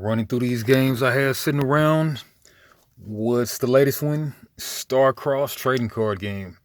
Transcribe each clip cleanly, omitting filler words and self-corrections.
Running through these games I have sitting around. What's the latest one? StarCrossed trading card game.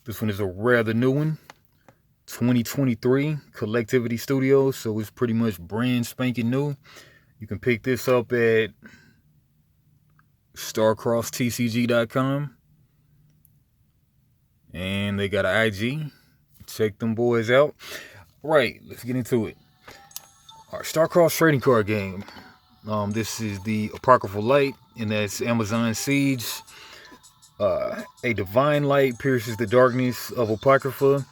This one is a rather new one. 2023 Collectivity Studios, so it's pretty much brand spanking new. You can pick this up at StarCrossedTCG.com. And they got an IG. Check them boys out. Right, let's get into it. Our StarCrossed trading card game. This is the Apocryphal Light, and that's Amazon Siege. A divine light pierces the darkness of Apocrypha.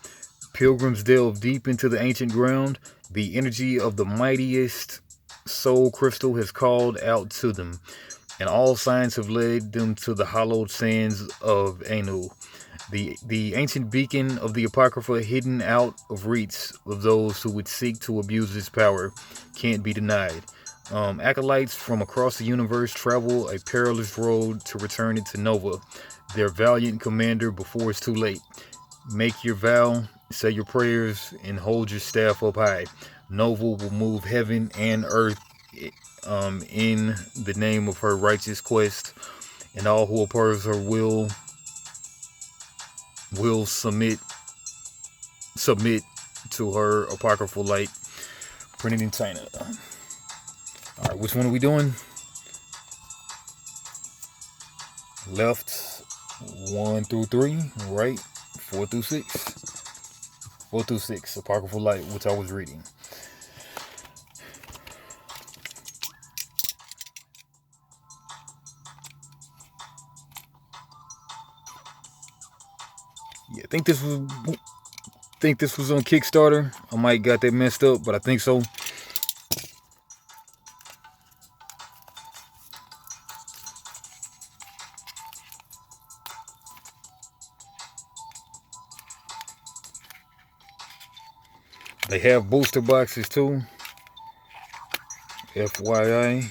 Pilgrims delve deep into the ancient ground. The energy of the mightiest soul crystal has called out to them, and all signs have led them to the hallowed sands of Anu. The ancient beacon of the Apocrypha, hidden out of reach of those who would seek to abuse its power, can't be denied. Acolytes from across the universe travel a perilous road to return it to Nova, their valiant commander, before it's too late. Make your vow, say your prayers, and hold your staff up high. Nova will move heaven and earth in the name of her righteous quest, and all who oppose her will submit to her apocryphal light, printed in China. All right, which one are we doing? Left 1 through 3, right 4 through 6. 4 through 6, apocryphal light, which I was reading. Yeah, I think this was on Kickstarter. I might got that messed up, but I think so. They have booster boxes too. FYI.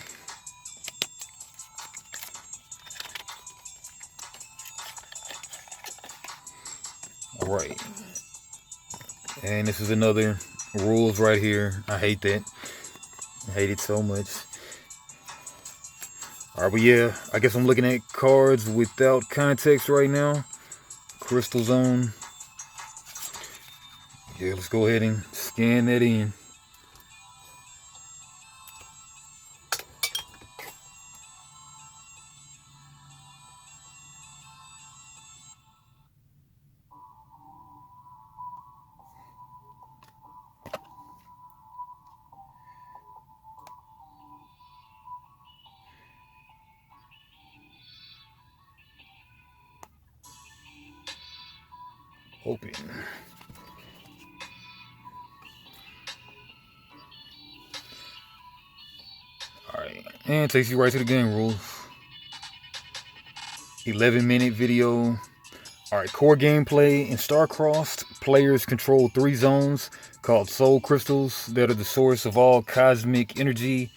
Alright. And this is another rules right here. I hate that. I hate it so much. Alright, but yeah, I guess I'm looking at cards without context right now. Crystal Zone. Yeah, let's go ahead and scan that in. Open. Alright, and it takes you right to the game rules. 11-minute video. Alright, core gameplay. In StarCrossed, players control 3 zones called soul crystals that are the source of all cosmic energy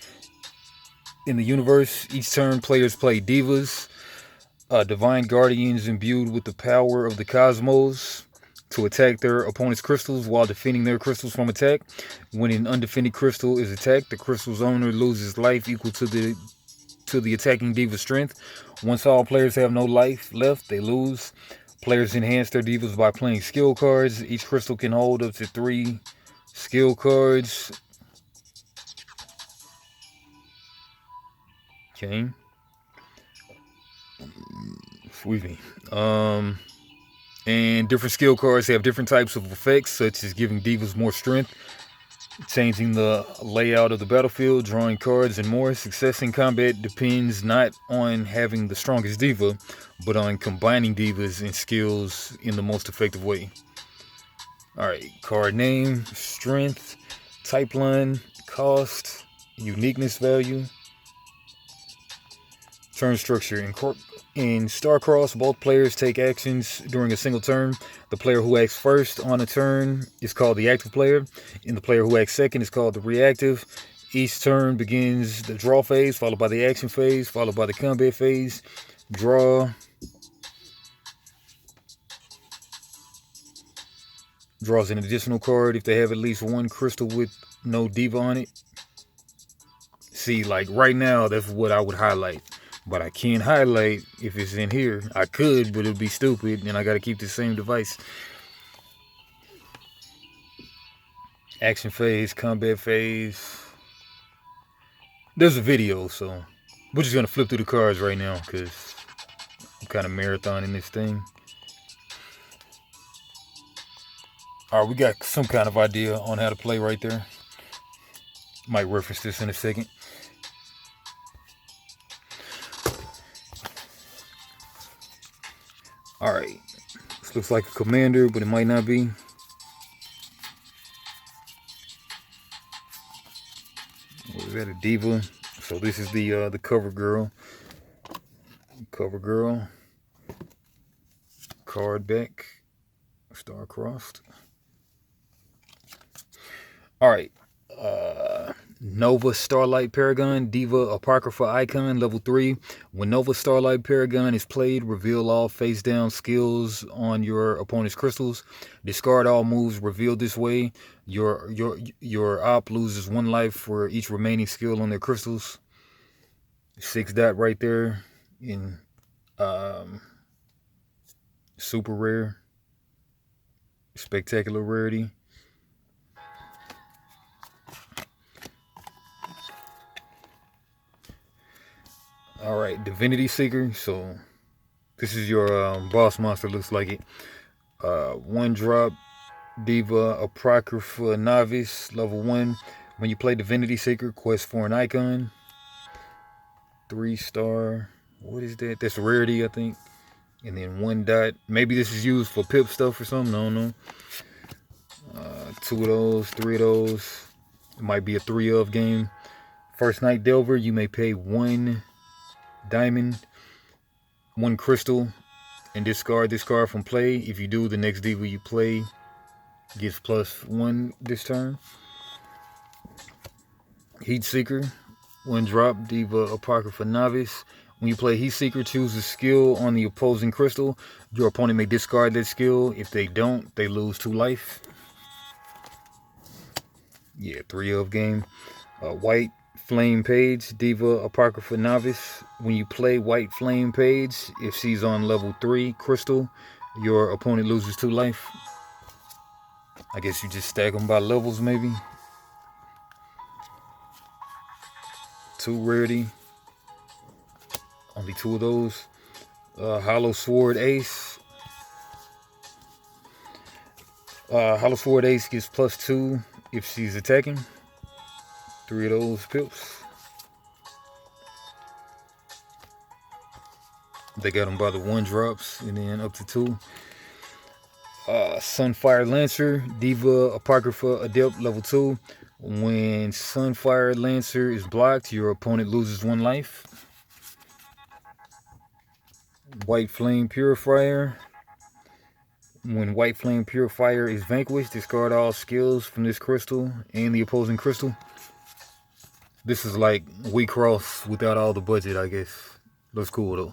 in the universe. Each turn, players play divas, divine guardians imbued with the power of the cosmos, to attack their opponent's crystals while defending their crystals from attack. When an undefended crystal is attacked, the crystal's owner loses life equal to the attacking diva's strength. Once all players have no life left, they lose. Players enhance their divas by playing skill cards. Each crystal can hold up to 3 skill cards. Okay. Excuse me. And different skill cards have different types of effects, such as giving divas more strength, changing the layout of the battlefield, drawing cards, and more. Success in combat depends not on having the strongest diva, but on combining divas and skills in the most effective way. Alright, card name, strength, type line, cost, uniqueness value. Turn structure. In StarCrossed, both players take actions during a single turn. The player who acts first on a turn is called the active player, and the player who acts second is called the reactive. Each turn begins the draw phase, followed by the action phase, followed by the combat phase. Draws an additional card if they have at least one crystal with no diva on it. See, like right now, that's what I would highlight. But I can't highlight if it's in here. I could, but it'd be stupid, and I gotta keep the same device. Action phase, combat phase. There's a video, so we're just gonna flip through the cards right now because I'm kind of marathoning this thing. Alright, we got some kind of idea on how to play right there. Might reference this in a second. Alright, this looks like a commander, but it might not be. Or is that a diva? So this is the cover girl. Cover girl. Card back. StarCrossed. Alright. Nova Starlight Paragon, Diva Apocryphal Icon, level 3. When Nova Starlight Paragon is played, reveal all face down skills on your opponent's crystals. Discard all moves revealed this way. Your op loses 1 life for each remaining skill on their crystals. 6 dot right there in super rare. Spectacular rarity. Alright, Divinity Seeker. So this is your boss monster, looks like it. 1 drop Diva Apocrypha Novice, level 1. When you play Divinity Seeker, quest for an icon. 3 star. What is that? That's rarity, I think. And then 1 dot. Maybe this is used for pip stuff or something. I don't know. 2 of those, 3 of those. It might be a 3 of game. First Night Delver, you may pay 1 diamond, 1 crystal, and discard this card from play. If you do, the next diva you play gets +1 this turn. Heat Seeker, 1 drop Diva Apocrypha Novice. When you play Heat Seeker, choose a skill on the opposing crystal. Your opponent may discard that skill. If they don't, they lose 2 life. Yeah, 3 of game. White Flame Page, Diva Apocrypha Novice. When you play White Flame Page, if she's on level 3 crystal, your opponent loses 2 life. I guess you just stack them by levels, maybe. 2 rarity. Only 2 of those. Hollow Sword Ace. Hollow Sword Ace gets +2 if she's attacking. 3 of those pips. They got them by the 1 drops and then up to 2. Sunfire Lancer, Diva Apocrypha Adept, level 2. When Sunfire Lancer is blocked, your opponent loses 1 life. White Flame Purifier. When White Flame Purifier is vanquished, discard all skills from this crystal and the opposing crystal. This is like We Cross without all the budget, I guess. Looks cool though.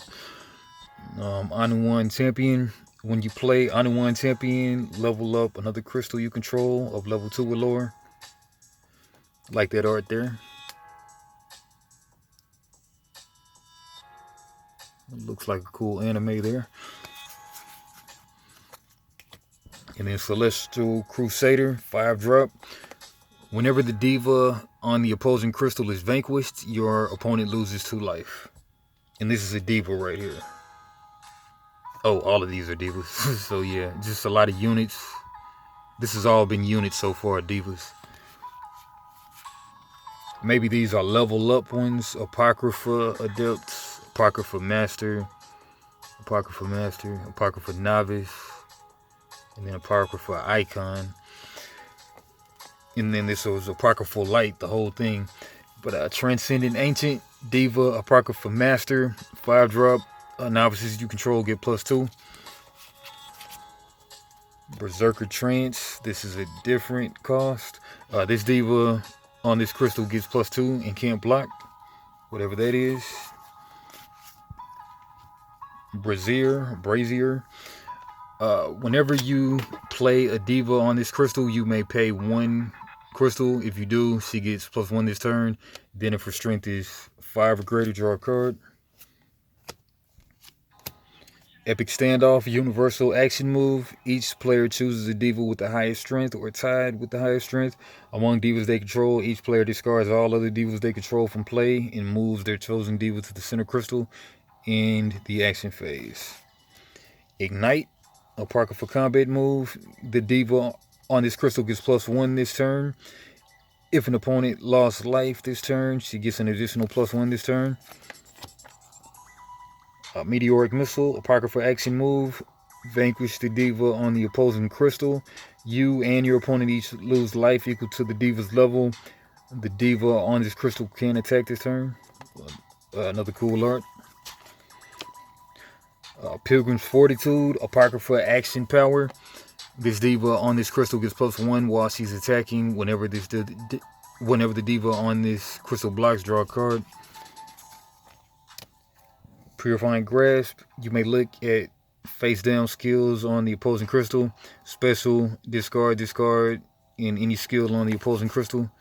Anu-1 Champion. When you play Anu-1 Champion, level up another crystal you control of level 2 or lower. Like that art there. Looks like a cool anime there. And then Celestial Crusader, 5 drop. Whenever the diva on the opposing crystal is vanquished, your opponent loses 2 life. And this is a diva right here. Oh, all of these are divas. So yeah, just a lot of units. This has all been units so far, divas. Maybe these are level up ones. Apocrypha Adept, Apocrypha Master, Apocrypha Master, Apocrypha Novice, and then Apocrypha Icon. And then this was Apocryphal Light, the whole thing. But Transcendent Ancient, Diva, Apocrypha Master, 5 drop. Novices you control get +2. Berserker Trance, this is a different cost. This diva on this crystal gets +2 and can't block, whatever that is. Brazier. Whenever you play a diva on this crystal, you may pay 1 crystal. If you do, she gets +1 this turn. Then if her strength is 5 or greater, draw a card. Epic Standoff, universal action move. Each player chooses a diva with the highest strength or tied with the highest strength. Among divas they control, each player discards all other divas they control from play and moves their chosen diva to the center crystal. End the action phase. Ignite, Apocryphal combat move. The diva on this crystal gets +1 this turn. If an opponent lost life this turn, she gets an additional +1 this turn. Meteoric Missile, Apocryphal action move. Vanquish the diva on the opposing crystal. You and your opponent each lose life equal to the diva's level. The diva on this crystal can attack this turn. Another cool art. Pilgrim's Fortitude, Apocryphal action power. This diva on this crystal gets +1 while she's attacking. Whenever the diva on this crystal blocks, draw a card. Purifying Grasp, you may look at face down skills on the opposing crystal. Special, discard, and any skill on the opposing crystal.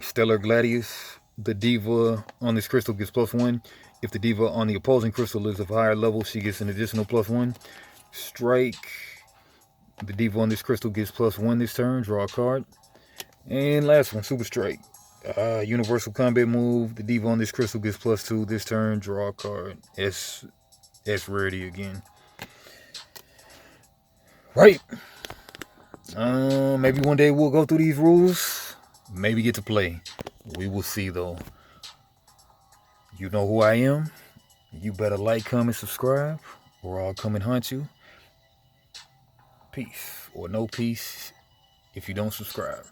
Stellar Gladius, the diva on this crystal gets +1. If the diva on the opposing crystal is of a higher level, she gets an additional +1. Strike, the diva on this crystal gets +1 this turn, draw a card. And last one, Super Strike. Universal combat move. The diva on this crystal gets +2 this turn. Draw a card. S rarity again. Right. Maybe one day we'll go through these rules. Maybe get to play. We will see though. You know who I am. You better like, comment, subscribe, or I'll come and hunt you. Peace or no peace if you don't subscribe.